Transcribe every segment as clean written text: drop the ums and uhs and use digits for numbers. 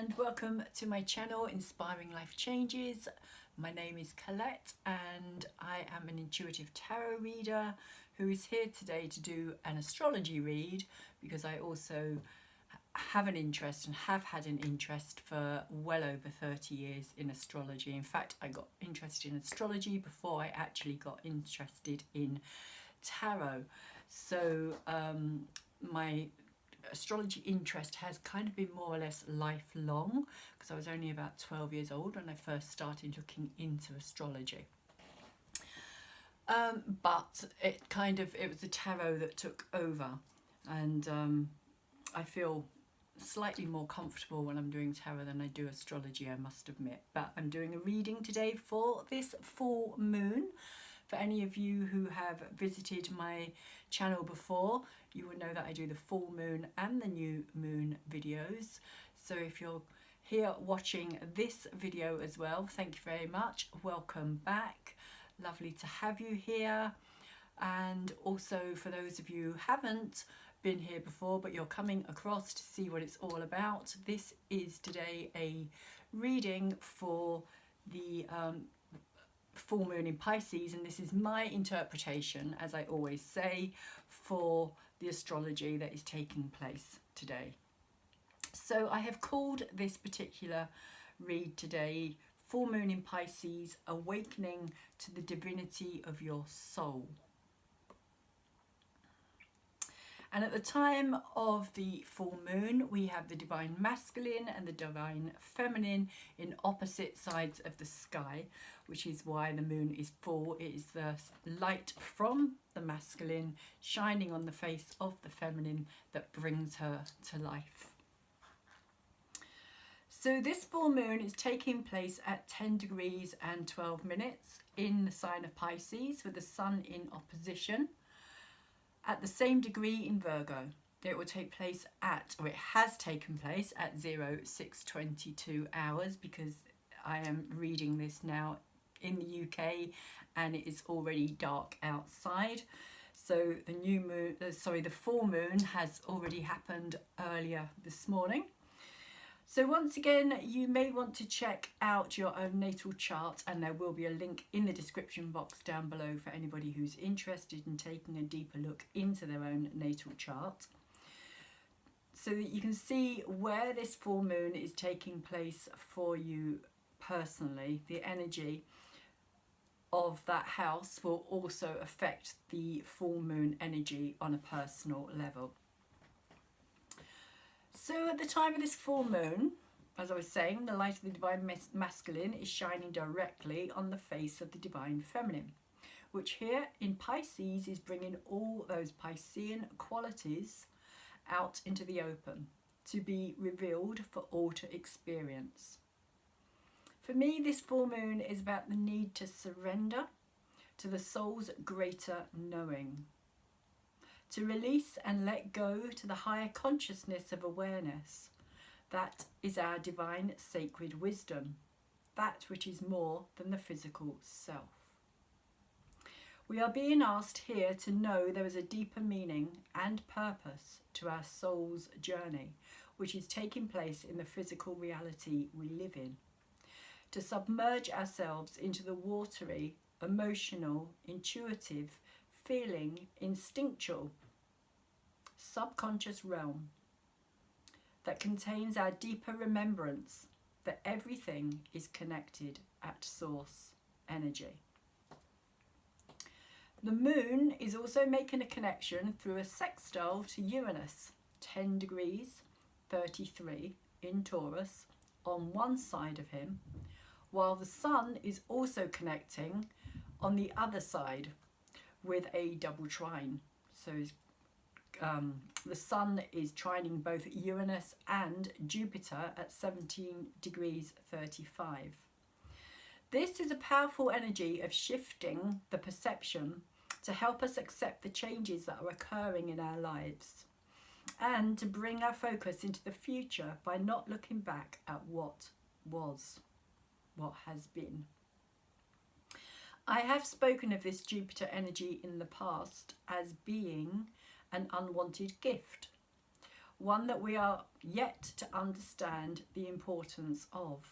and welcome to my channel Inspiring Life Changes. My name is Colette and I am an intuitive tarot reader who is here today to do an astrology read because I also have an interest and have had an interest for well over 30 years in astrology. In fact, I got interested in astrology before I actually got interested in tarot. So my astrology interest has kind of been more or less lifelong because I was only about 12 years old when I first started looking into astrology. But it was the tarot that took over, and I feel slightly more comfortable when I'm doing tarot than I do astrology, I must admit. But I'm doing a reading today for this full moon. For any of you who have visited my channel before, you will know that I do the full moon and the new moon videos. So if you're here watching this video as well, thank you very much. Welcome back. Lovely to have you here. And also for those of you who haven't been here before but you're coming across to see what it's all about, this is today a reading for the full moon in Pisces, and this is my interpretation, as I always say, for the astrology that is taking place today. So I have called this particular read today Full Moon in Pisces, Awakening to the Divinity of Your Soul. And at the time of the full moon, we have the divine masculine and the divine feminine in opposite sides of the sky, which is why the moon is full. It is the light from the masculine shining on the face of the feminine that brings her to life. So this full moon is taking place at 10 degrees and 12 minutes in the sign of Pisces, with the sun in opposition. At the same degree in Virgo. It will take place at, or it has taken place at 06:22 hours, because I am reading this now in the UK and it is already dark outside. So the new moon, the full moon has already happened earlier this morning. So once again, you may want to check out your own natal chart, and there will be a link in the description box down below for anybody who's interested in taking a deeper look into their own natal chart, so that you can see where this full moon is taking place for you personally. The energy of that house will also affect the full moon energy on a personal level. So at the time of this full moon, as I was saying, the light of the divine masculine is shining directly on the face of the divine feminine, which here in Pisces is bringing all those Piscean qualities out into the open to be revealed for all to experience. For me, this full moon is about the need to surrender to the soul's greater knowing, to release and let go to the higher consciousness of awareness. That is our divine sacred wisdom, that which is more than the physical self. We are being asked here to know there is a deeper meaning and purpose to our soul's journey, which is taking place in the physical reality we live in. To submerge ourselves into the watery, emotional, intuitive, feeling, instinctual, subconscious realm that contains our deeper remembrance that everything is connected at source energy. The moon is also making a connection through a sextile to Uranus, 10 degrees 33 in Taurus on one side of him, while the sun is also connecting on the other side with a double trine. So the sun is trining both Uranus and Jupiter at 17 degrees 35. This is a powerful energy of shifting the perception to help us accept the changes that are occurring in our lives, and to bring our focus into the future by not looking back at what was, what has been. I have spoken of this Jupiter energy in the past as being an unwanted gift, one that we are yet to understand the importance of.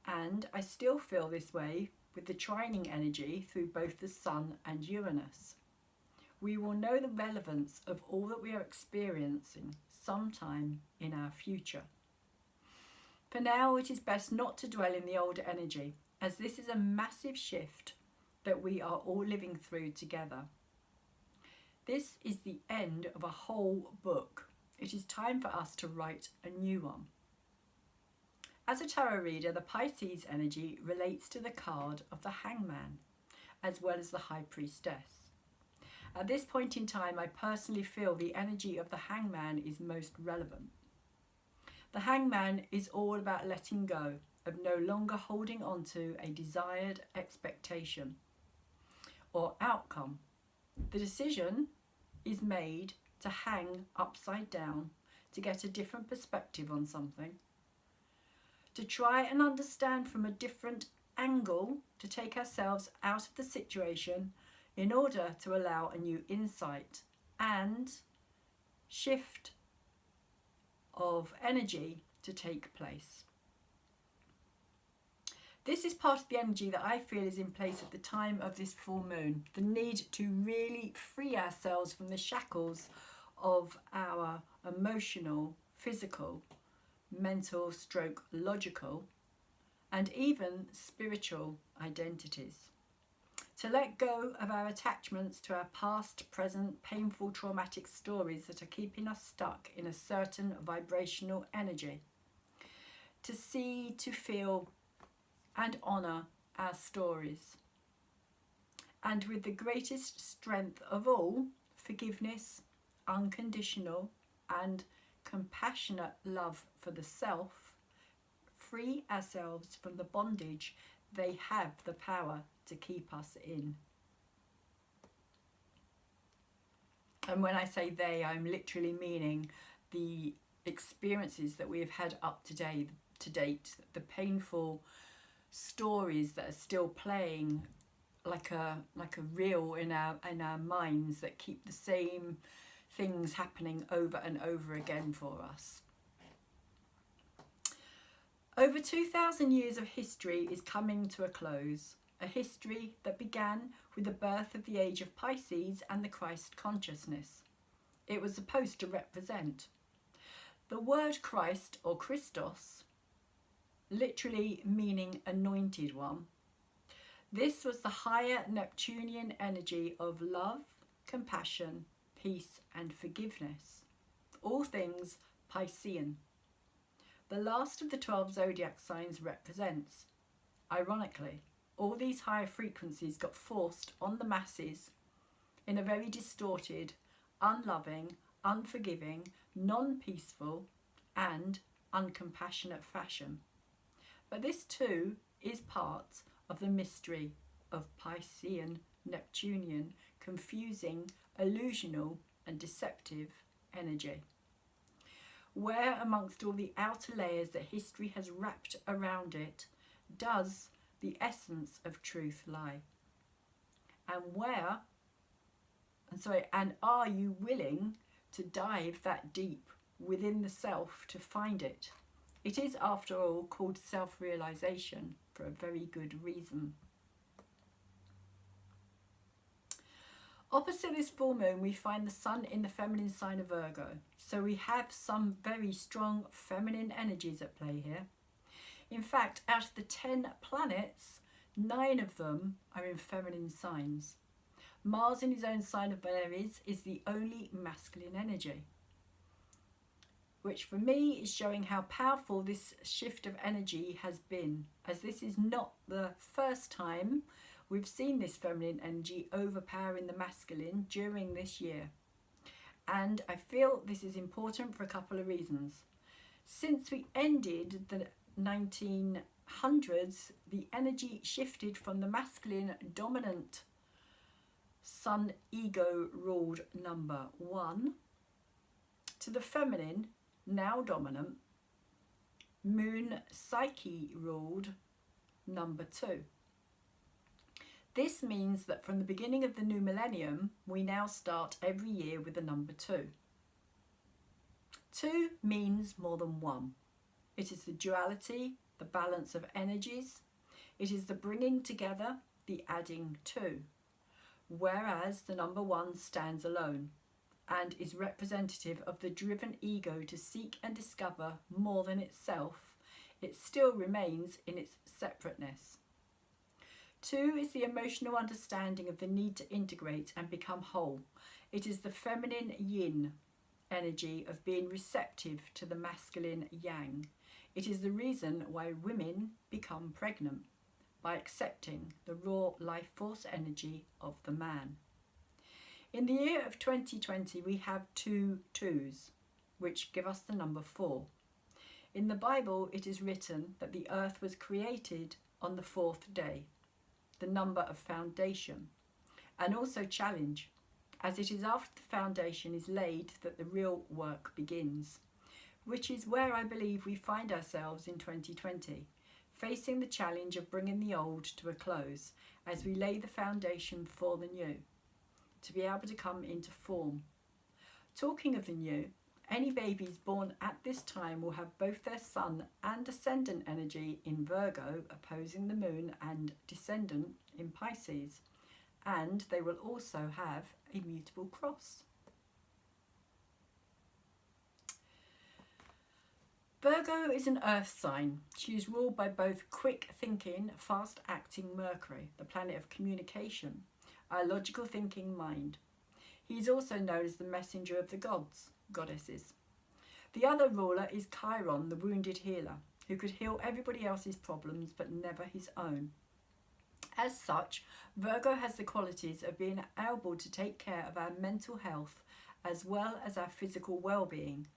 And I still feel this way with the trining energy through both the Sun and Uranus. We will know the relevance of all that we are experiencing sometime in our future. For now, it is best not to dwell in the older energy, as this is a massive shift that we are all living through together. This is the end of a whole book. It is time for us to write a new one. As a tarot reader, the Pisces energy relates to the card of the Hangman, as well as the High Priestess. At this point in time, I personally feel the energy of the Hangman is most relevant. The Hangman is all about letting go, of no longer holding on to a desired expectation or outcome. The decision is made to hang upside down, to get a different perspective on something, to try and understand from a different angle, to take ourselves out of the situation in order to allow a new insight and shift of energy to take place. This is part of the energy that I feel is in place at the time of this full moon. The need to really free ourselves from the shackles of our emotional, physical, mental, logical, and even spiritual identities. To let go of our attachments to our past, present, painful, traumatic stories that are keeping us stuck in a certain vibrational energy. To see, to feel, and honour our stories. And with the greatest strength of all, forgiveness, unconditional and compassionate love for the self, free ourselves from the bondage they have the power to keep us in. And when I say they, I'm literally meaning the experiences that we have had up to date, the painful stories that are still playing like a reel in our minds that keep the same things happening over and over again for us. Over 2,000 years of history is coming to a close, a history that began with the birth of the age of Pisces and the Christ consciousness. It was supposed to represent. The word Christ or Christos, literally meaning anointed one. This was the higher Neptunian energy of love, compassion, peace and forgiveness. All things Piscean. The last of the 12 zodiac signs represents. Ironically, all these higher frequencies got forced on the masses in a very distorted, unloving, unforgiving, non-peaceful and uncompassionate fashion. But this too is part of the mystery of Piscean, Neptunian, confusing, illusional and deceptive energy. Where amongst all the outer layers that history has wrapped around it does the essence of truth lie? And are you willing to dive that deep within the self to find it? It is, after all, called self-realization for a very good reason. Opposite this full moon, we find the Sun in the feminine sign of Virgo. So we have some very strong feminine energies at play here. In fact, out of the 10 planets, 9 of them are in feminine signs. Mars in his own sign of Aries is the only masculine energy, which for me is showing how powerful this shift of energy has been, as this is not the first time we've seen this feminine energy overpowering the masculine during this year. And I feel this is important for a couple of reasons. Since we ended the 1900s, the energy shifted from the masculine dominant Sun ego ruled number 1 to the feminine, now dominant, Moon Psyche ruled number 2. This means that from the beginning of the new millennium, we now start every year with the number 2. 2 means more than one. It is the duality, the balance of energies. It is the bringing together, the adding to. Whereas the number 1 stands alone and is representative of the driven ego to seek and discover more than itself, it still remains in its separateness. 2 is the emotional understanding of the need to integrate and become whole. It is the feminine yin energy of being receptive to the masculine yang. It is the reason why women become pregnant, by accepting the raw life force energy of the man. In the year of 2020, we have 2 2s, which give us the number 4. In the Bible, it is written that the earth was created on the 4th day, the number of foundation, and also challenge, as it is after the foundation is laid that the real work begins, which is where I believe we find ourselves in 2020, facing the challenge of bringing the old to a close as we lay the foundation for the new, to be able to come into form. Talking of the new, any babies born at this time will have both their sun and ascendant energy in Virgo opposing the moon and descendant in Pisces, and they will also have a mutable cross. Virgo is an earth sign. She is ruled by both quick-thinking, fast-acting Mercury, the planet of communication, our logical thinking mind. He is also known as the messenger of the goddesses. The other ruler is Chiron, the wounded healer, who could heal everybody else's problems but never his own. As such, Virgo has the qualities of being able to take care of our mental health as well as our physical well-being.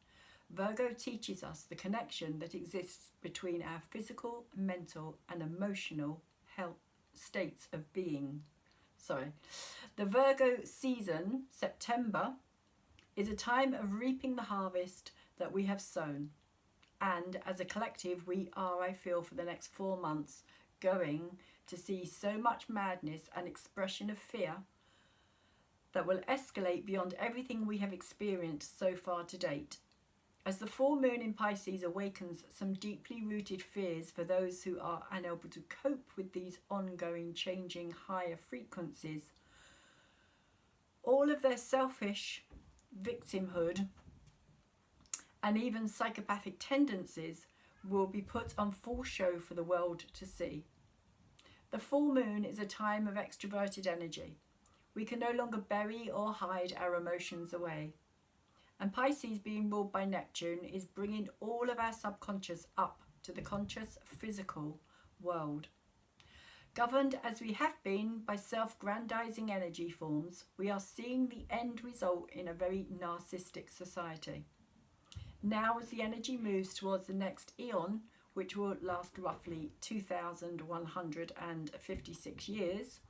Virgo teaches us the connection that exists between our physical, mental and emotional health states of being. The Virgo season, September, is a time of reaping the harvest that we have sown. And as a collective, we are, I feel, for the next 4 months, going to see so much madness and expression of fear that will escalate beyond everything we have experienced so far to date. As the full moon in Pisces awakens some deeply rooted fears for those who are unable to cope with these ongoing changing higher frequencies, all of their selfish victimhood and even psychopathic tendencies will be put on full show for the world to see. The full moon is a time of extroverted energy. We can no longer bury or hide our emotions away. And Pisces, being ruled by Neptune, is bringing all of our subconscious up to the conscious physical world. Governed as we have been by self-grandizing energy forms, we are seeing the end result in a very narcissistic society. Now, as the energy moves towards the next eon, which will last roughly 2,156 years,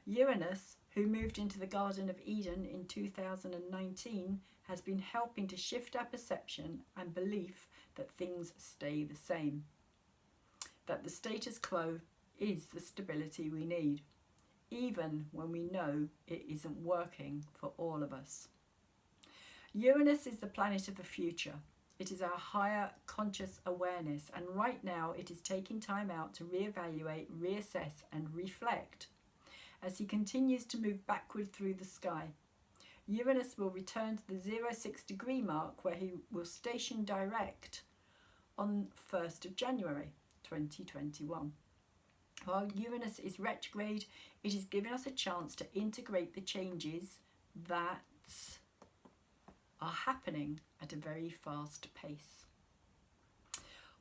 Uranus, who moved into the Garden of Eden in 2019, has been helping to shift our perception and belief that things stay the same, that the status quo is the stability we need, even when we know it isn't working for all of us. Uranus is the planet of the future. It is our higher conscious awareness, and right now it is taking time out to reevaluate, reassess and reflect as he continues to move backward through the sky. Uranus will return to the 06 degree mark, where he will station direct on 1st of January 2021. While Uranus is retrograde, it is giving us a chance to integrate the changes that are happening at a very fast pace.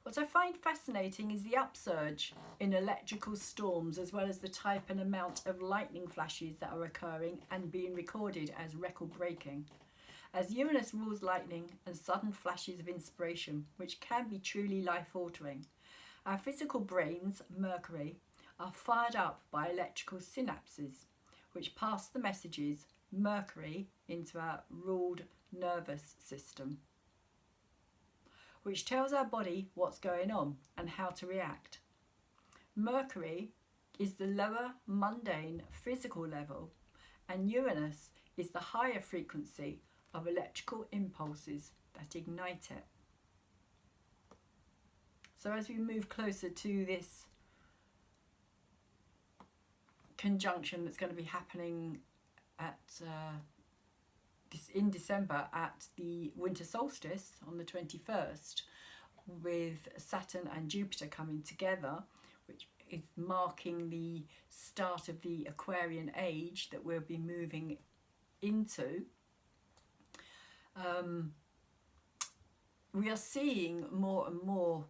What I find fascinating is the upsurge in electrical storms, as well as the type and amount of lightning flashes that are occurring and being recorded as record-breaking, as Uranus rules lightning and sudden flashes of inspiration, which can be truly life-altering. Our physical brains, Mercury, are fired up by electrical synapses, which pass the messages, Mercury, into our ruled nervous system, which tells our body what's going on and how to react. Mercury is the lower, mundane, physical level, and Uranus is the higher frequency of electrical impulses that ignite it. So as we move closer to this conjunction that's going to be happening at in December at the winter solstice on the 21st, with Saturn and Jupiter coming together, which is marking the start of the Aquarian age that we'll be moving into, we are seeing more and more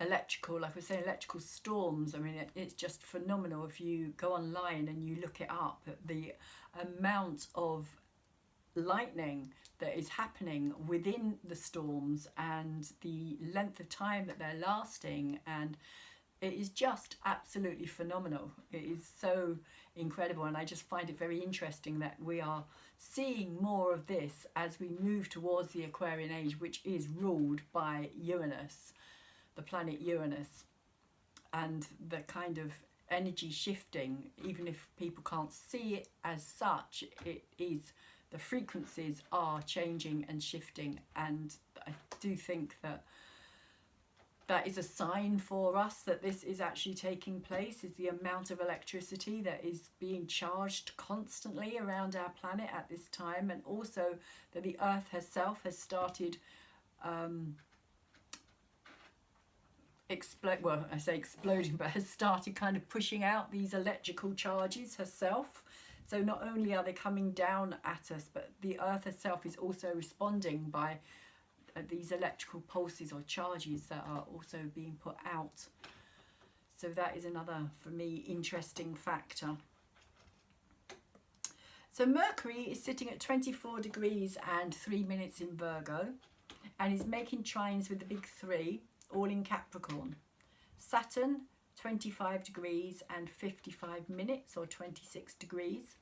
electrical, like we're saying, electrical storms. I mean, it's just phenomenal. If you go online and you look it up, the amount of lightning that is happening within the storms and the length of time that they're lasting, and it is just absolutely phenomenal. It is so incredible, and I just find it very interesting that we are seeing more of this as we move towards the Aquarian age, which is ruled by Uranus, the planet Uranus, and the kind of energy shifting. Even if people can't see it as such, it is, the frequencies are changing and shifting, and I do think that that is a sign for us that this is actually taking place, is the amount of electricity that is being charged constantly around our planet at this time, and also that the Earth herself has started well, I say exploding, but has started kind of pushing out these electrical charges herself. So not only are they coming down at us, but the Earth herself is also responding by these electrical pulses or charges that are also being put out. So that is another, for me, interesting factor. So Mercury is sitting at 24 degrees and 3 minutes in Virgo, and is making trines with the big three, all in Capricorn. Saturn, 25 degrees and 55 minutes, or 26 degrees.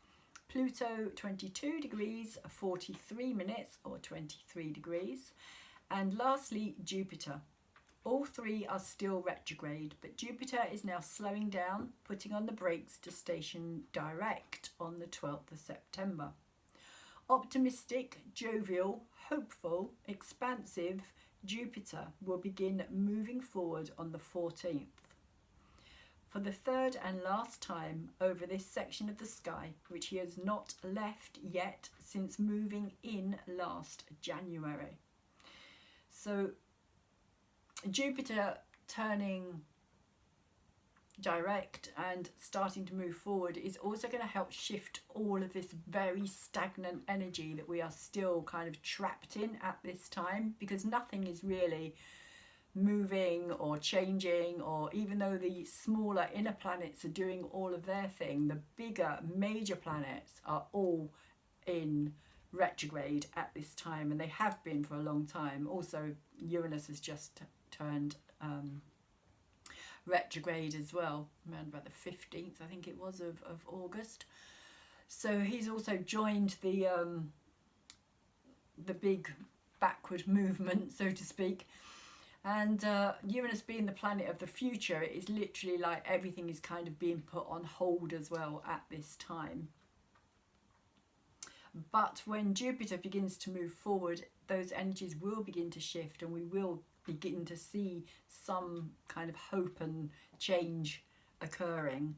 Pluto, 22 degrees, 43 minutes, or 23 degrees. And lastly, Jupiter. All three are still retrograde, but Jupiter is now slowing down, putting on the brakes to station direct on the 12th of September. Optimistic, jovial, hopeful, expansive, Jupiter will begin moving forward on the 14th. For the third and last time over this section of the sky, which he has not left yet since moving in last January. So Jupiter turning direct and starting to move forward is also going to help shift all of this very stagnant energy that we are still kind of trapped in at this time, because nothing is really moving or changing, or even though the smaller inner planets are doing all of their thing, the bigger major planets are all in retrograde at this time, and they have been for a long time. Also, Uranus has just turned retrograde as well, around about the 15th, I think it was, of August. So he's also joined the big backward movement, so to speak. And Uranus being the planet of the future, it is literally like everything is kind of being put on hold as well at this time. But when Jupiter begins to move forward, those energies will begin to shift, and we will begin to see some kind of hope and change occurring.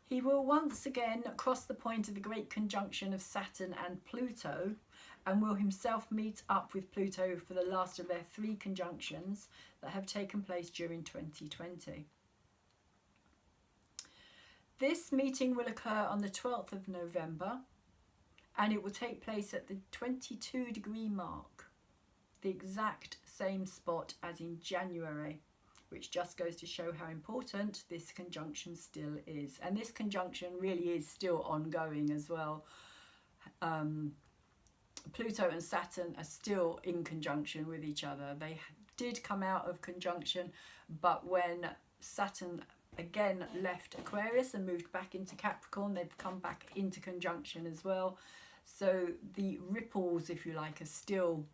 He will once again cross the point of the great conjunction of Saturn and Pluto, and will himself meet up with Pluto for the last of their three conjunctions that have taken place during 2020. This meeting will occur on the 12th of November, and it will take place at the 22 degree mark, the exact same spot as in January, which just goes to show how important this conjunction still is. And this conjunction really is still ongoing as well. Pluto and Saturn are still in conjunction with each other. They did come out of conjunction, but when Saturn again left Aquarius and moved back into Capricorn, they've come back into conjunction as well. So the ripples, if you like, are still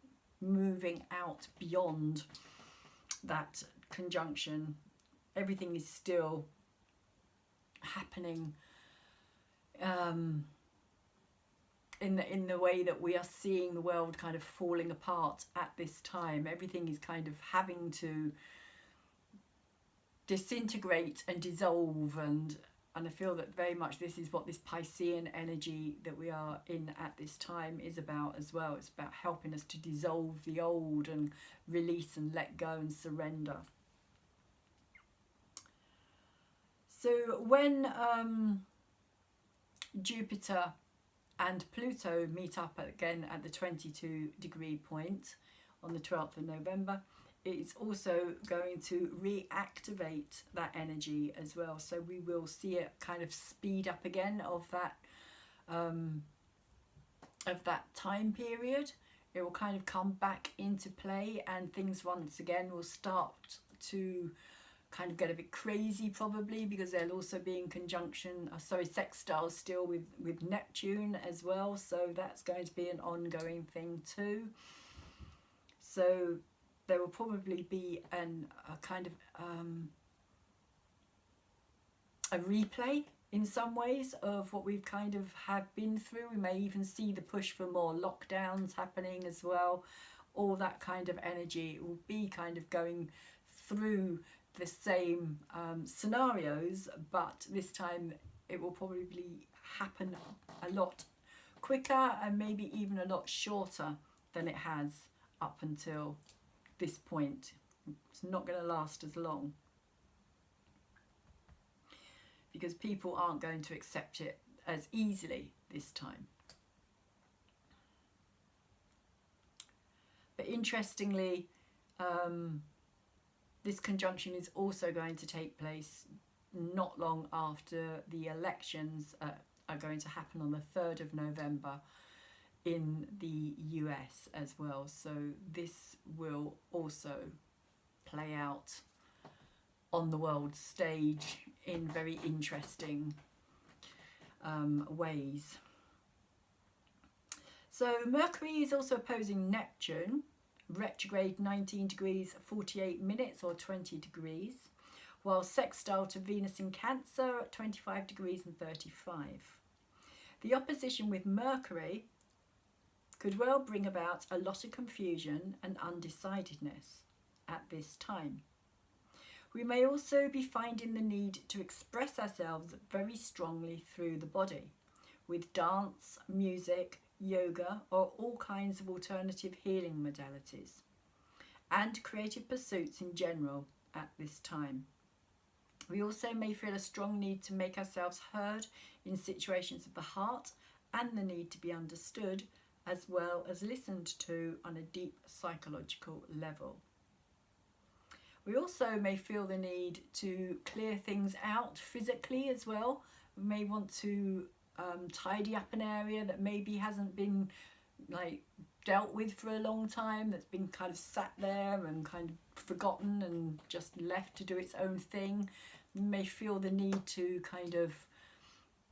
moving out beyond that conjunction. Everything is still happening in the way that we are seeing the world kind of falling apart at this time. Everything is kind of having to disintegrate and dissolve, and I feel that very much this is what this Piscean energy that we are in at this time is about as well. It's about helping us to dissolve the old and release and let go and surrender. So when Jupiter and Pluto meet up again at the 22-degree point on the 12th of November, it's also going to reactivate that energy as well. So we will see it kind of speed up again of that time period. It will kind of come back into play, and things once again will start to kind of get a bit crazy, probably because they'll also be in conjunction, sextile still with Neptune as well. So that's going to be an ongoing thing too. So there will probably be a kind of a replay in some ways of what we've kind of have been through. We may even see the push for more lockdowns happening as well. All that kind of energy will be kind of going through the same scenarios, but this time it will probably happen a lot quicker and maybe even a lot shorter than it has up until this point. It's not going to last as long because people aren't going to accept it as easily this time. But interestingly, this conjunction is also going to take place not long after the elections are going to happen on the 3rd of November in the US as well. So this will also play out on the world stage in very interesting ways. So Mercury is also opposing Neptune, retrograde 19 degrees 48 minutes or 20 degrees, while sextile to Venus in Cancer at 25 degrees and 35. The opposition with Mercury could well bring about a lot of confusion and undecidedness at this time. We may also be finding the need to express ourselves very strongly through the body, with dance, music, yoga, or all kinds of alternative healing modalities, and creative pursuits in general at this time. We also may feel a strong need to make ourselves heard in situations of the heart, and the need to be understood as well as listened to on a deep psychological level. We also may feel the need to clear things out physically as well. We may want to tidy up an area that maybe hasn't been dealt with for a long time, that's been kind of sat there and kind of forgotten and just left to do its own thing. We may feel the need to kind of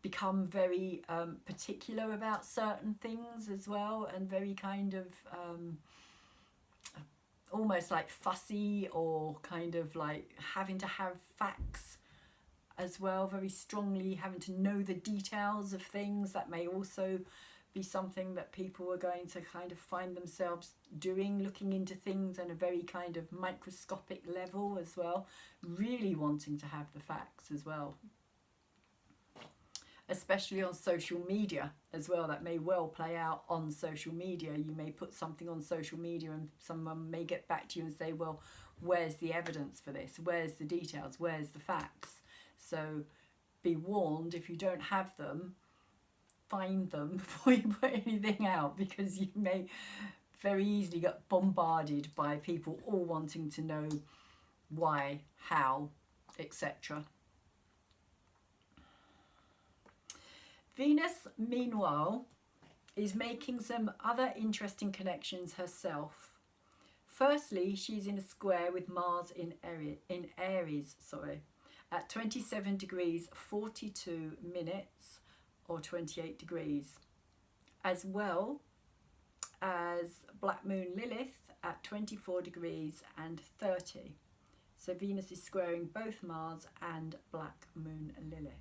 become very particular about certain things as well, and very kind of almost like fussy, or kind of like having to have facts as well, very strongly having to know the details of things. That may also be something that people are going to kind of find themselves doing, looking into things on a very kind of microscopic level as well, really wanting to have the facts as well, especially on social media as well. That may well play out on social media. You may put something on social media and someone may get back to you and say, well, where's the evidence for this? Where's the details? Where's the facts? So be warned, if you don't have them, find them before you put anything out, because you may very easily get bombarded by people all wanting to know why, how, etc. Venus, meanwhile, is making some other interesting connections herself. Firstly, she's in a square with Mars in Aries, at 27 degrees 42 minutes or 28 degrees, as well as Black Moon Lilith at 24 degrees and 30. So Venus is squaring both Mars and Black Moon Lilith.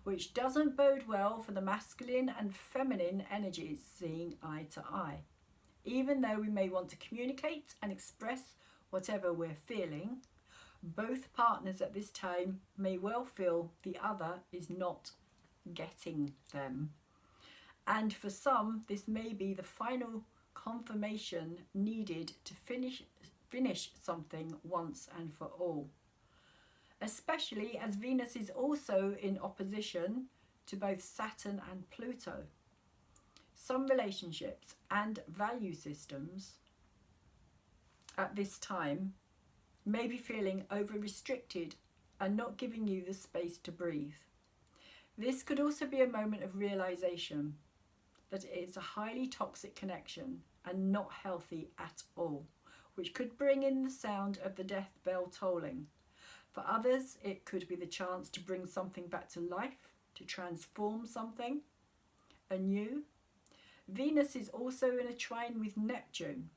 which doesn't bode well for the masculine and feminine energies seeing eye to eye. Even though we may want to communicate and express whatever we're feeling, both partners at this time may well feel the other is not getting them. And for some, this may be the final confirmation needed to finish something once and for all. Especially as Venus is also in opposition to both Saturn and Pluto. Some relationships and value systems at this time may be feeling over-restricted and not giving you the space to breathe. This could also be a moment of realization that it is a highly toxic connection and not healthy at all, which could bring in the sound of the death bell tolling. For others, it could be the chance to bring something back to life, to transform something anew. Venus is also in a trine with Neptune.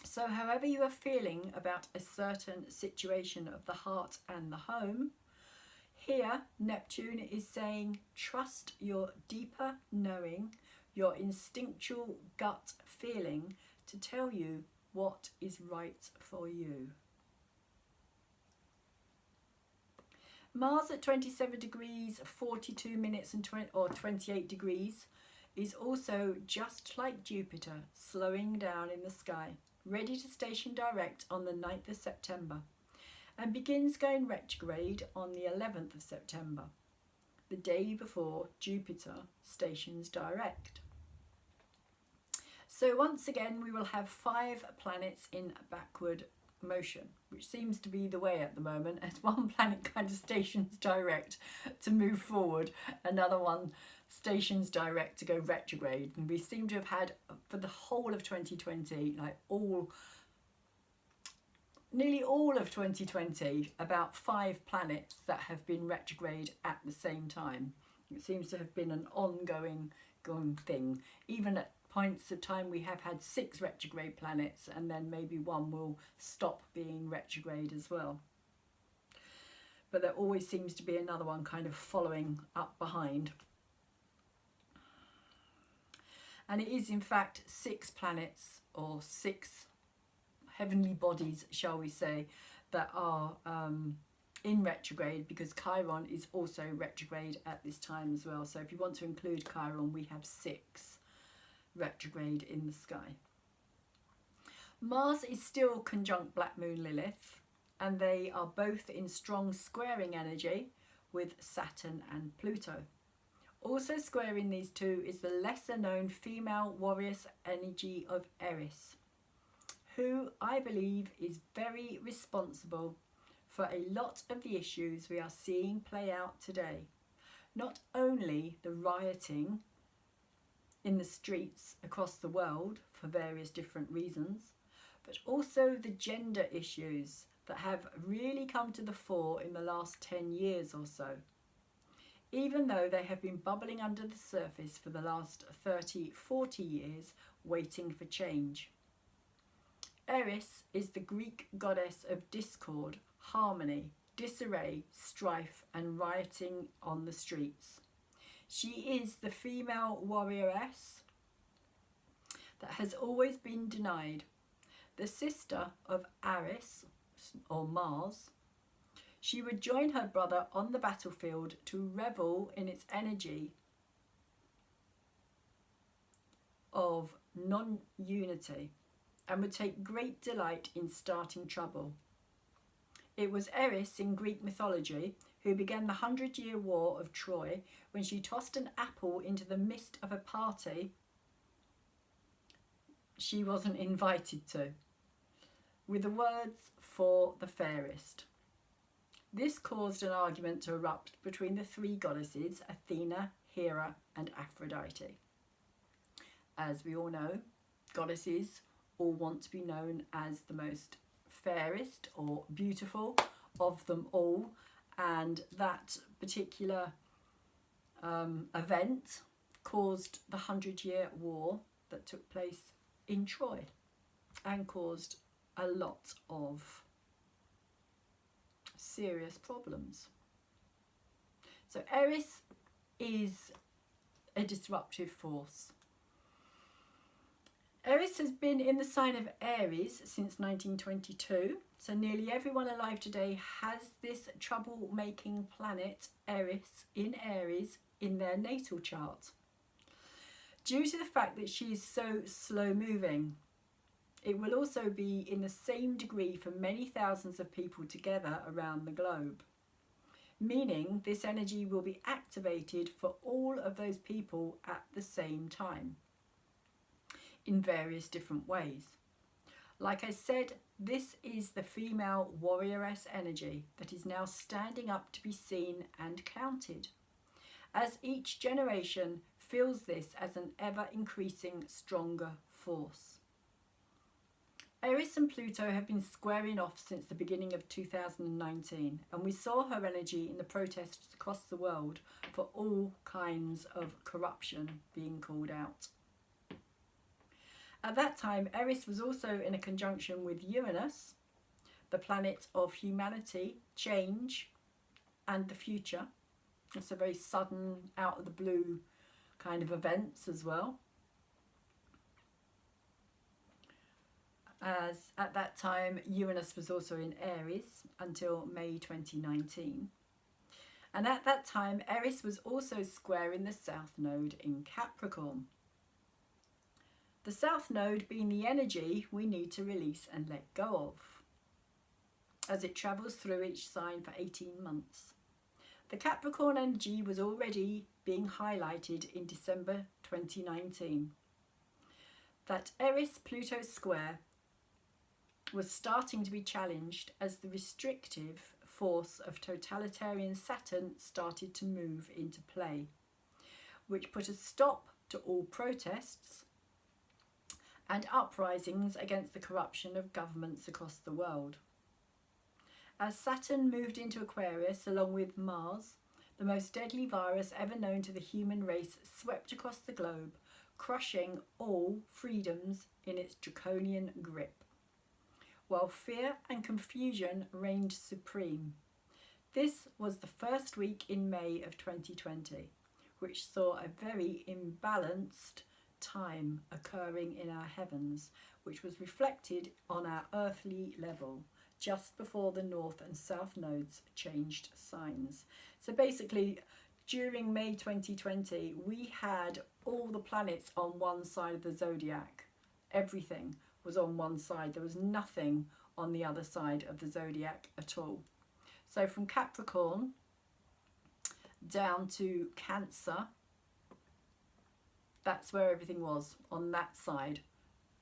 So however you are feeling about a certain situation of the heart and the home, here Neptune is saying trust your deeper knowing, your instinctual gut feeling to tell you what is right for you. Mars at 27 degrees 42 minutes and 28 degrees is also just like Jupiter, slowing down in the sky, ready to station direct on the 9th of September, and begins going retrograde on the 11th of September, the day before Jupiter stations direct. So once again we will have 5 planets in backward motion, which seems to be the way at the moment, as one planet kind of stations direct to move forward, another one stations direct to go retrograde, and we seem to have had for the whole of 2020, like nearly all of 2020, about 5 planets that have been retrograde at the same time. It seems to have been an ongoing thing. Even at points of time we have had 6 retrograde planets, and then maybe one will stop being retrograde as well. But there always seems to be another one kind of following up behind. And it is in fact 6 planets, or 6 heavenly bodies, shall we say, that are in retrograde, because Chiron is also retrograde at this time as well. So if you want to include Chiron, we have 6 retrograde in the sky. Mars is still conjunct Black Moon Lilith, and they are both in strong squaring energy with Saturn and Pluto. Also squaring these two is the lesser known female warrior energy of Eris, who I believe is very responsible for a lot of the issues we are seeing play out today. Not only the rioting in the streets across the world for various different reasons, but also the gender issues that have really come to the fore in the last 10 years or so, even though they have been bubbling under the surface for the last 30-40 years, waiting for change. Eris is the Greek goddess of discord, harmony, disarray, strife and rioting on the streets. She is the female warrioress that has always been denied, the sister of Ares, or Mars. She would join her brother on the battlefield to revel in its energy of non-unity, and would take great delight in starting trouble. It was Eris in Greek mythology who began the 100-year War of Troy when she tossed an apple into the midst of a party she wasn't invited to, with the words, "for the fairest." This caused an argument to erupt between the 3 goddesses, Athena, Hera and Aphrodite. As we all know, goddesses all want to be known as the most fairest or beautiful of them all, and that particular event caused the 100-year war that took place in Troy and caused a lot of serious problems. So Eris is a disruptive force. Eris has been in the sign of Aries since 1922, so nearly everyone alive today has this troublemaking planet Eris in Aries in their natal chart. Due to the fact that she is so slow moving, it will also be in the same degree for many thousands of people together around the globe, meaning this energy will be activated for all of those people at the same time in various different ways. Like I said, this is the female warrioress energy that is now standing up to be seen and counted, as each generation feels this as an ever-increasing stronger force. Eris and Pluto have been squaring off since the beginning of 2019, and we saw her energy in the protests across the world for all kinds of corruption being called out. At that time, Eris was also in a conjunction with Uranus, the planet of humanity, change, and the future. It's a very sudden, out of the blue kind of events as well. As at that time, Uranus was also in Aries until May 2019. And at that time, Eris was also squaring the South Node in Capricorn. The South Node being the energy we need to release and let go of, as it travels through each sign for 18 months. The Capricorn energy was already being highlighted in December 2019. That Eris-Pluto square was starting to be challenged as the restrictive force of totalitarian Saturn started to move into play, which put a stop to all protests and uprisings against the corruption of governments across the world. As Saturn moved into Aquarius along with Mars, the most deadly virus ever known to the human race swept across the globe, crushing all freedoms in its draconian grip, while fear and confusion reigned supreme. This was the first week in May of 2020, which saw a very imbalanced time occurring in our heavens, which was reflected on our earthly level just before the north and south nodes changed signs. So basically, during May 2020, we had all the planets on one side of the zodiac. Everything was on one side. There was nothing on the other side of the zodiac at all. So from Capricorn down to Cancer, that's where everything was, on that side.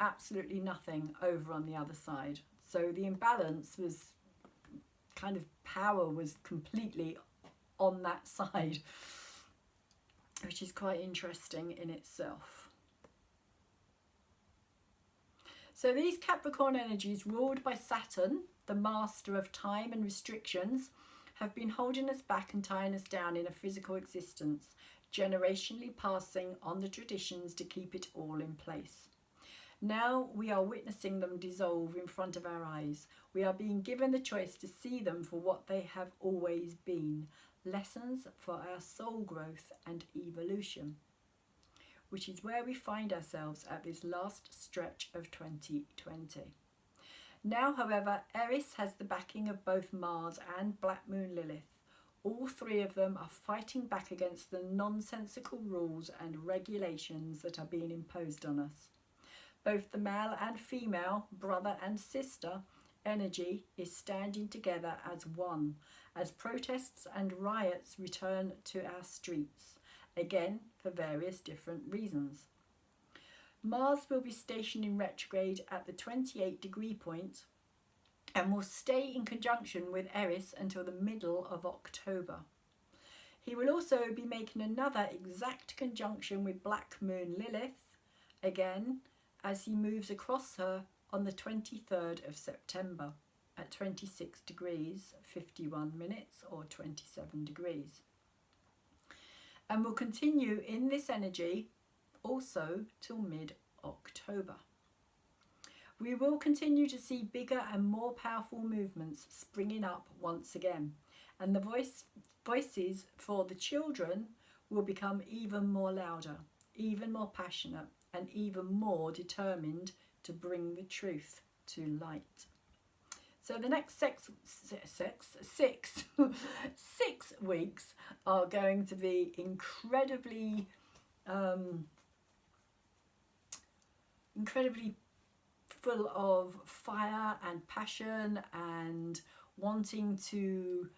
Absolutely nothing over on the other side. So the imbalance was kind of, power was completely on that side, which is quite interesting in itself. So these Capricorn energies, ruled by Saturn, the master of time and restrictions, have been holding us back and tying us down in a physical existence, generationally passing on the traditions to keep it all in place. Now we are witnessing them dissolve in front of our eyes. We are being given the choice to see them for what they have always been, lessons for our soul growth and evolution, which is where we find ourselves at this last stretch of 2020. Now, however, Eris has the backing of both Mars and Black Moon Lilith. All three of them are fighting back against the nonsensical rules and regulations that are being imposed on us. Both the male and female, brother and sister, energy is standing together as one, as protests and riots return to our streets, again for various different reasons. Mars will be stationed in retrograde at the 28-degree point and will stay in conjunction with Eris until the middle of October. He will also be making another exact conjunction with Black Moon Lilith, again, as he moves across her on the 23rd of September at 26 degrees 51 minutes or 27 degrees. And will continue in this energy also till mid-October. We will continue to see bigger and more powerful movements springing up once again, and the voices for the children will become even more louder, even more passionate, and even more determined to bring the truth to light. So the next six weeks are going to be incredibly full of fire and passion and wanting to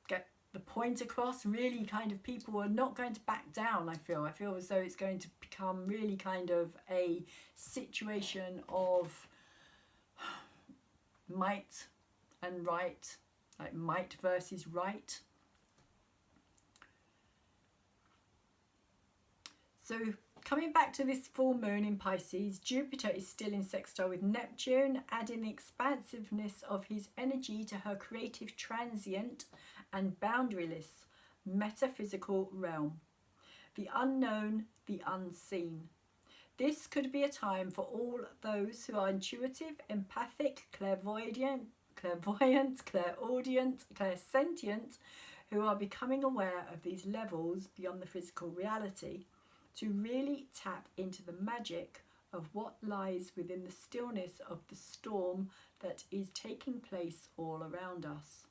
get the point across. Really kind of people are not going to back down. I feel as though it's going to become really kind of a situation of might and right, like might versus right. So coming back to this full moon in Pisces, Jupiter is still in sextile with Neptune, adding the expansiveness of his energy to her creative, transient and boundaryless metaphysical realm. The unknown, the unseen. This could be a time for all those who are intuitive, empathic, clairaudient, clairsentient, who are becoming aware of these levels beyond the physical reality, to really tap into the magic of what lies within the stillness of the storm that is taking place all around us.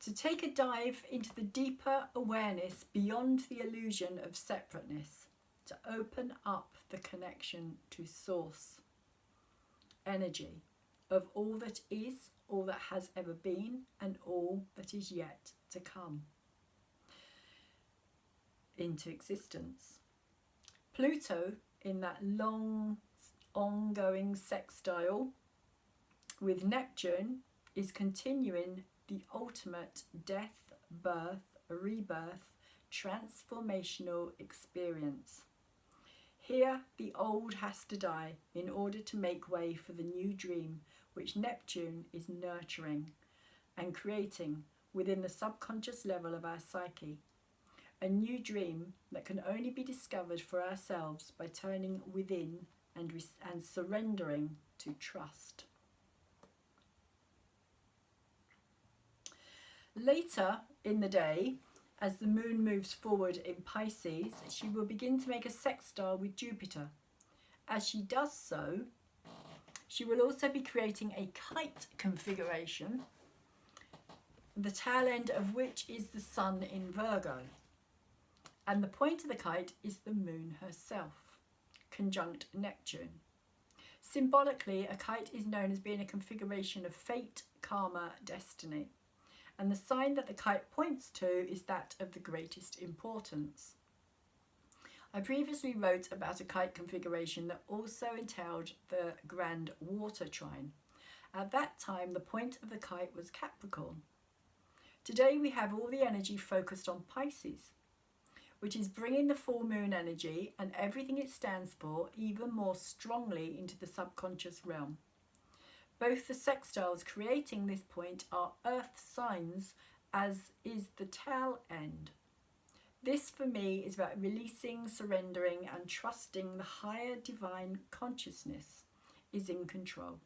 To take a dive into the deeper awareness beyond the illusion of separateness, to open up the connection to source energy of all that is, all that has ever been, and all that is yet to come into existence. Pluto, in that long ongoing sextile with Neptune, is continuing the ultimate death, birth, rebirth, transformational experience. Here, the old has to die in order to make way for the new dream which Neptune is nurturing and creating within the subconscious level of our psyche. A new dream that can only be discovered for ourselves by turning within and surrendering to trust. Later in the day, as the moon moves forward in Pisces, she will begin to make a sextile with Jupiter. As she does so, she will also be creating a kite configuration, the tail end of which is the Sun in Virgo. And the point of the kite is the moon herself, conjunct Neptune. Symbolically, a kite is known as being a configuration of fate, karma, destiny. And the sign that the kite points to is that of the greatest importance. I previously wrote about a kite configuration that also entailed the grand water trine. At that time, the point of the kite was Capricorn. Today we have all the energy focused on Pisces, which is bringing the full moon energy and everything it stands for even more strongly into the subconscious realm. Both the sextiles creating this point are earth signs, as is the tail end. This for me is about releasing, surrendering and trusting the higher divine consciousness is in control.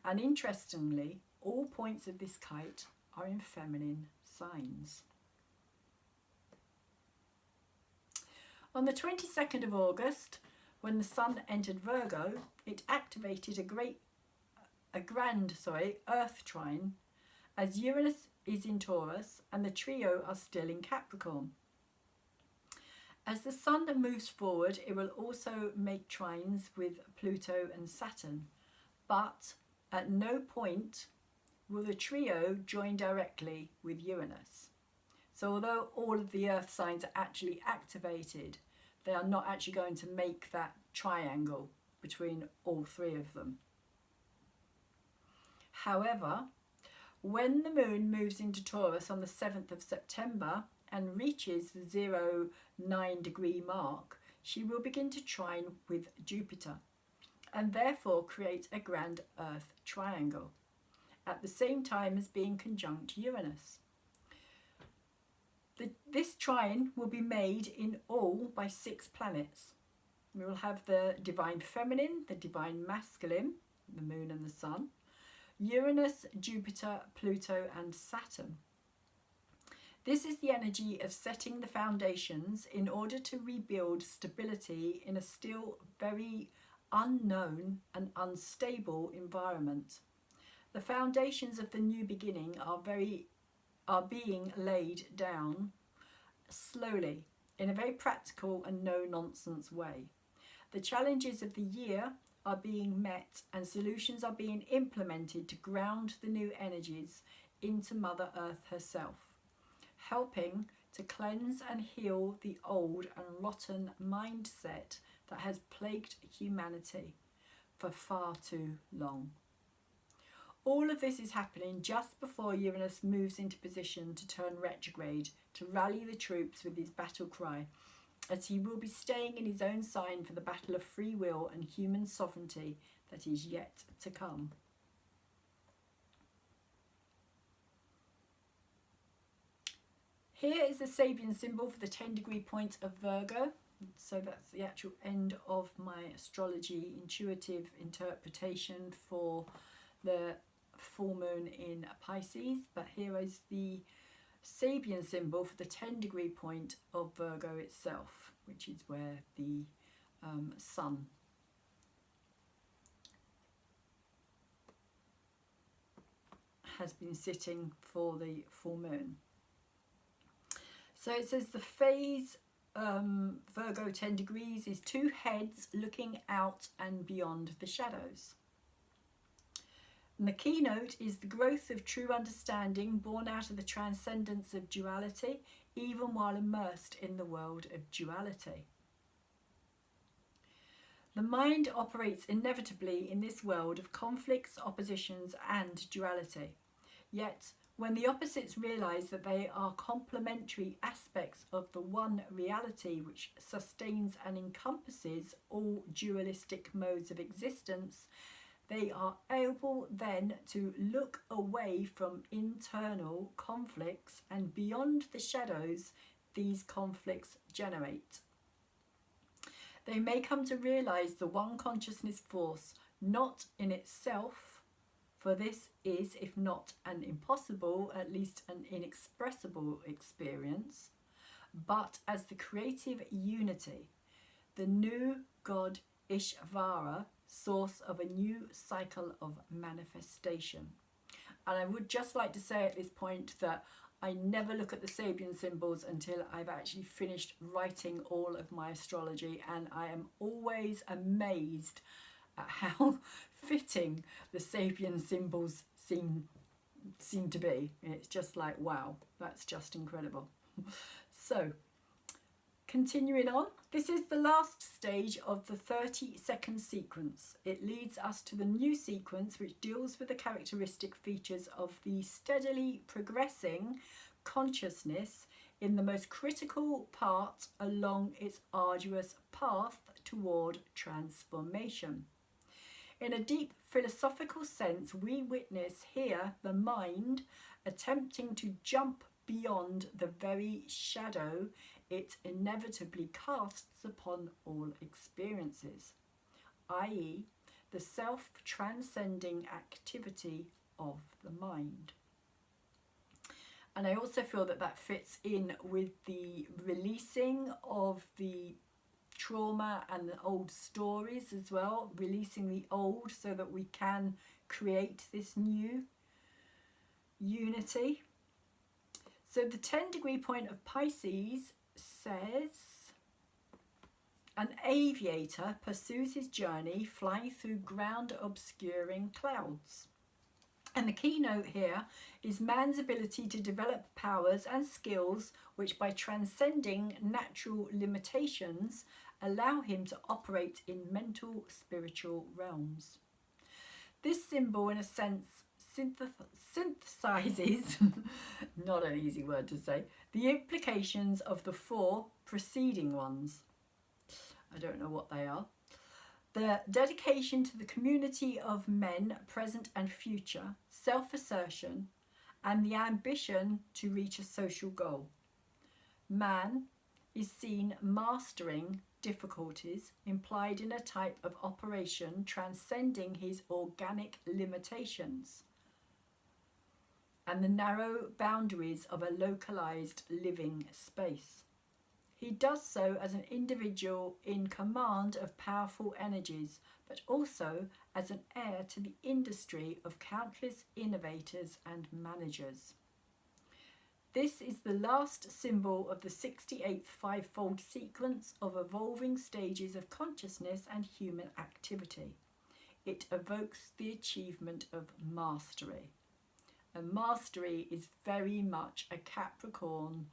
And interestingly, all points of this kite are in feminine signs. On the 22nd of August, when the Sun entered Virgo, it activated a grand Earth trine, as Uranus is in Taurus and the trio are still in Capricorn. As the Sun moves forward, it will also make trines with Pluto and Saturn, but at no point will the trio join directly with Uranus. So although all of the Earth signs are actually activated, they are not actually going to make that triangle between all three of them. However, when the moon moves into Taurus on the 7th of September and reaches the 0-9 degree mark, she will begin to trine with Jupiter and therefore create a grand Earth triangle, at the same time as being conjunct Uranus. This trine will be made in all by 6 planets. We will have the divine feminine, the divine masculine, the moon and the sun, Uranus, Jupiter, Pluto and Saturn. This is the energy of setting the foundations in order to rebuild stability in a still very unknown and unstable environment. The foundations of the new beginning are being laid down slowly in a very practical and no-nonsense way. The challenges of the year are being met and solutions are being implemented to ground the new energies into Mother Earth herself, helping to cleanse and heal the old and rotten mindset that has plagued humanity for far too long. All of this is happening just before Uranus moves into position to turn retrograde to rally the troops with his battle cry, as he will be staying in his own sign for the battle of free will and human sovereignty that is yet to come. Here is the Sabian symbol for the 10-degree point of Virgo. So that's the actual end of my astrology intuitive interpretation for the full moon in Pisces. But here is the Sabian symbol for the 10-degree point of Virgo itself, which is where the sun has been sitting for the full moon. So it says the phase Virgo 10 degrees is two heads looking out and beyond the shadows. And the keynote is the growth of true understanding born out of the transcendence of duality, even while immersed in the world of duality. The mind operates inevitably in this world of conflicts, oppositions and duality. Yet, when the opposites realise that they are complementary aspects of the one reality which sustains and encompasses all dualistic modes of existence, they are able then to look away from internal conflicts and beyond the shadows these conflicts generate. They may come to realise the one consciousness force, not in itself, for this is, if not an impossible, at least an inexpressible experience, but as the creative unity, the new God Ishvara, source of a new cycle of manifestation. And I would just like to say at this point that I never look at the Sabian symbols until I've actually finished writing all of my astrology, and I am always amazed at how fitting the Sabian symbols seem to be. It's just like, wow, that's just incredible. So, continuing on, this is the last stage of the 30-second sequence. It leads us to the new sequence, which deals with the characteristic features of the steadily progressing consciousness in the most critical part along its arduous path toward transformation. In a deep philosophical sense, we witness here the mind attempting to jump beyond the very shadow it inevitably casts upon all experiences, i.e., the self-transcending activity of the mind. And I also feel that that fits in with the releasing of the trauma and the old stories as well, releasing the old so that we can create this new unity. So the 10-degree point of Pisces says, an aviator pursues his journey flying through ground obscuring clouds. And the keynote here is man's ability to develop powers and skills which, by transcending natural limitations, allow him to operate in mental spiritual realms. This symbol, in a sense, synthesizes, not an easy word to say, the implications of the four preceding ones. I don't know what they are. The dedication to the community of men, present and future, self-assertion, and the ambition to reach a social goal. Man is seen mastering difficulties implied in a type of operation transcending his organic limitations. and the narrow boundaries of a localized living space. He does so as an individual in command of powerful energies, but also as an heir to the industry of countless innovators and managers. This is the last symbol of the 68th fivefold sequence of evolving stages of consciousness and human activity. It evokes the achievement of mastery. And mastery is very much a Capricorn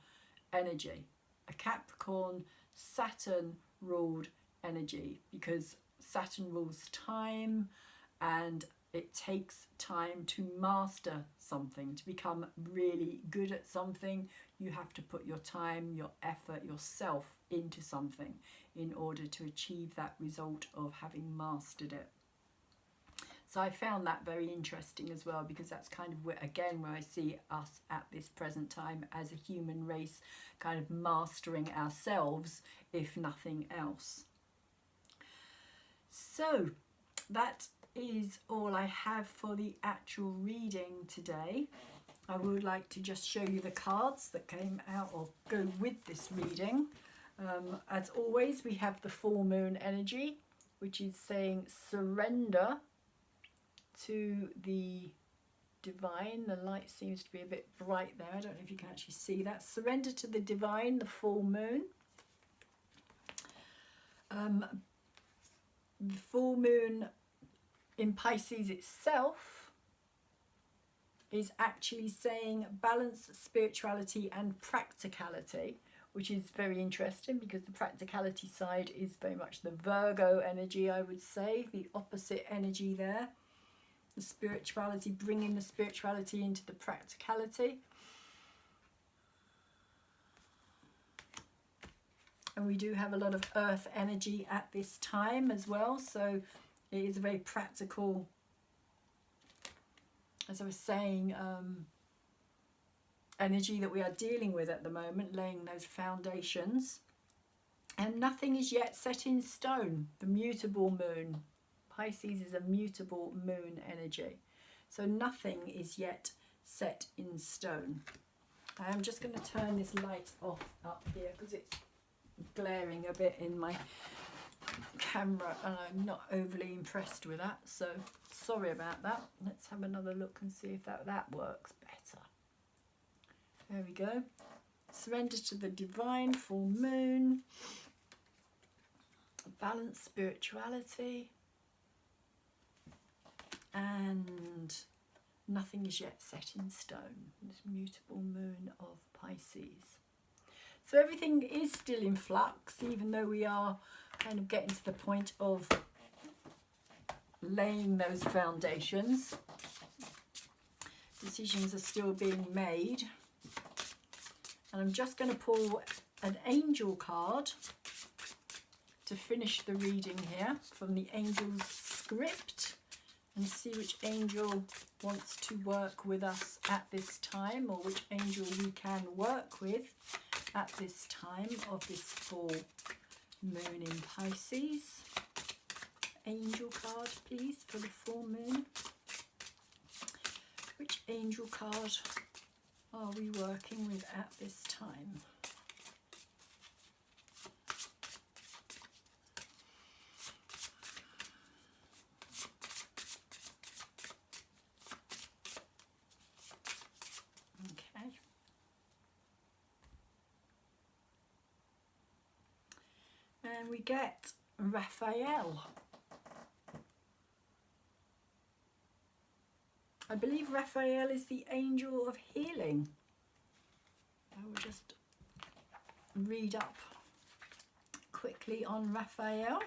energy, a Capricorn Saturn ruled energy, because Saturn rules time, and it takes time to master something. To become really good at something, you have to put your time, your effort, yourself into something in order to achieve that result of having mastered it. So I found that very interesting as well, because that's kind of where I see us at this present time as a human race, kind of mastering ourselves, if nothing else. So that is all I have for the actual reading today. I would like to just show you the cards that came out or go with this reading. As always, we have the full moon energy, which is saying surrender to the divine. The light seems to be a bit bright there. I don't know if you can actually see that. Surrender to the divine, the full moon. The full moon in Pisces itself is actually saying balance, spirituality and practicality, which is very interesting because the practicality side is very much the Virgo energy, I would say, the opposite energy there. The spirituality, bringing the spirituality into the practicality. And we do have a lot of earth energy at this time as well, so it is a very practical, as I was saying, energy that we are dealing with at the moment, laying those foundations. And nothing is yet set in stone. The mutable moon. Pisces is a mutable moon energy. So nothing is yet set in stone. I am just going to turn this light off up here because it's glaring a bit in my camera and I'm not overly impressed with that, so sorry about that. Let's have another look and see if that works better. There we go. Surrender to the divine, full moon, balance, spirituality, and nothing is yet set in stone. This mutable moon of Pisces. So everything is still in flux, even though we are kind of getting to the point of laying those foundations. Decisions are still being made. And I'm just going to pull an angel card to finish the reading here from the angel's script and see which angel wants to work with us at this time, or which angel we can work with at this time of this full moon in Pisces. Angel card, please, for the full moon. Which angel card are we working with at this time? Okay. And we get Raphael. I believe Raphael is the angel of healing. I will just read up quickly on Raphael.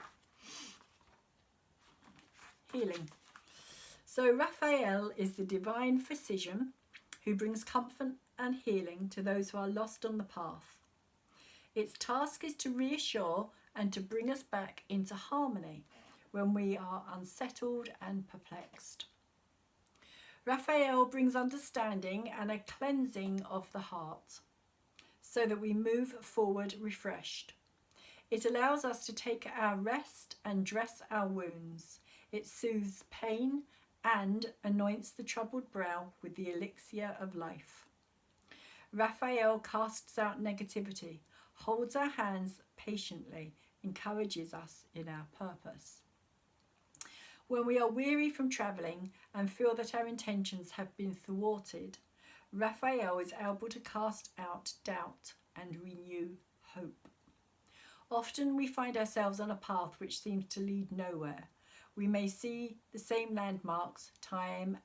Healing. So Raphael is the divine physician who brings comfort and healing to those who are lost on the path. Its task is to reassure and to bring us back into harmony when we are unsettled and perplexed. Raphael brings understanding and a cleansing of the heart so that we move forward refreshed. It allows us to take our rest and dress our wounds. It soothes pain and anoints the troubled brow with the elixir of life. Raphael casts out negativity, holds our hands patiently, encourages us in our purpose. When we are weary from travelling and feel that our intentions have been thwarted, Raphael is able to cast out doubt and renew hope. Often we find ourselves on a path which seems to lead nowhere. We may see the same landmarks time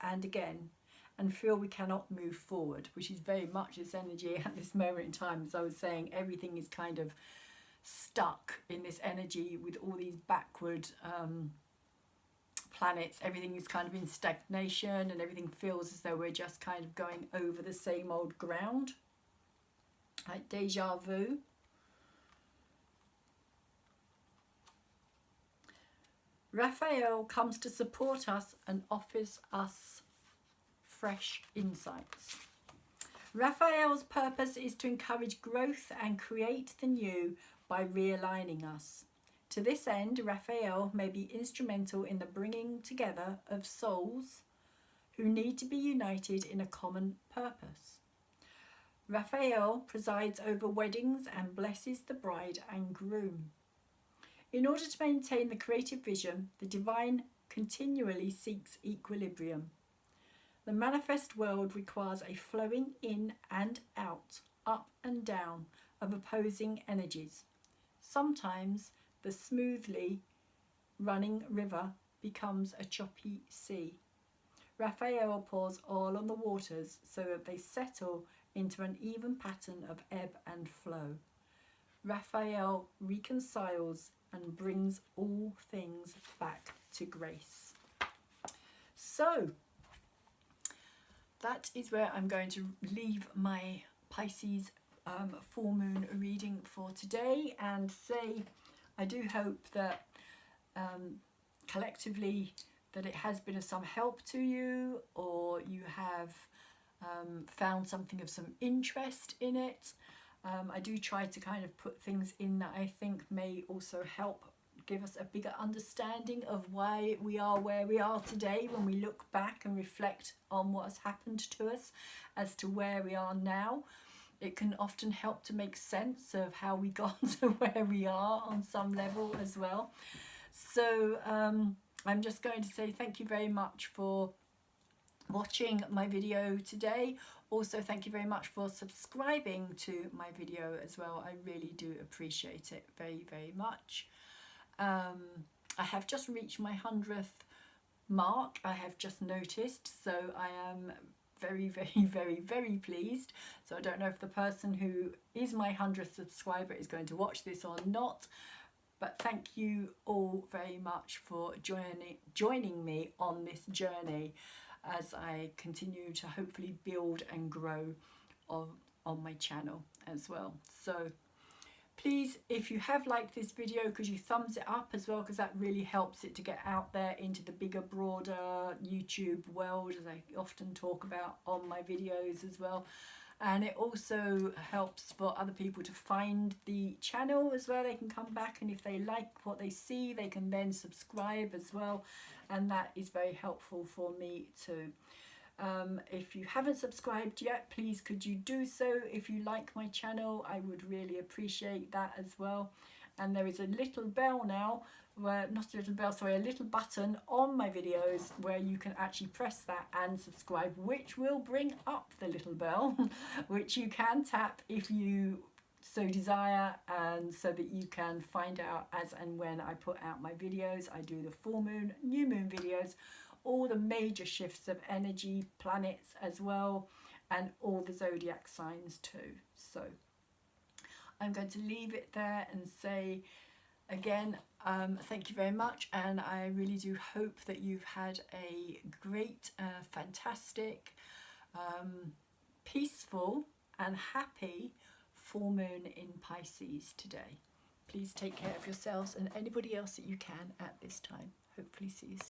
and again and feel we cannot move forward, which is very much this energy at this moment in time. As I was saying, everything is kind of stuck in this energy with all these backward planets. Everything is kind of in stagnation and everything feels as though we're just kind of going over the same old ground, like deja vu. Raphael comes to support us and offers us fresh insights. Raphael's purpose is to encourage growth and create the new by realigning us. To this end, Raphael may be instrumental in the bringing together of souls who need to be united in a common purpose. Raphael presides over weddings and blesses the bride and groom. In order to maintain the creative vision, the divine continually seeks equilibrium. The manifest world requires a flowing in and out, up and down, of opposing energies. Sometimes the smoothly running river becomes a choppy sea. Raphael pours oil on the waters so that they settle into an even pattern of ebb and flow. Raphael reconciles and brings all things back to grace. So, that is where I'm going to leave my Pisces full moon reading for today, and say I do hope that collectively that it has been of some help to you, or you have found something of some interest in it. I do try to kind of put things in that I think may also help give us a bigger understanding of why we are where we are today when we look back and reflect on what has happened to us as to where we are now. It can often help to make sense of how we got to where we are on some level as well. So I'm just going to say thank you very much for watching my video today. Also, thank you very much for subscribing to my video as well. I really do appreciate it very, very much. I have just reached my 100th mark, I have just noticed, so I am very, very, very, very pleased. So I don't know if the person who is my 100th subscriber is going to watch this or not, but thank you all very much for joining me on this journey as I continue to hopefully build and grow on my channel as well. So please, if you have liked this video, could you thumbs it up as well, because that really helps it to get out there into the bigger, broader YouTube world, as I often talk about on my videos as well. And it also helps for other people to find the channel as well. They can come back, and if they like what they see, they can then subscribe as well, and that is very helpful for me too. If you haven't subscribed yet, please could you do so. If you like my channel, I would really appreciate that as well. And there is a little bell now, where not a little bell, sorry, a little button on my videos where you can actually press that and subscribe, which will bring up the little bell which you can tap if you so desire, and so that you can find out as and when I put out my videos. I do the full moon, new moon videos, all the major shifts of energy, planets as well, and all the zodiac signs too. So I'm going to leave it there and say again, thank you very much, and I really do hope that you've had a great, fantastic, peaceful and happy full moon in Pisces today. Please take care of yourselves and anybody else that you can at this time. Hopefully see you soon.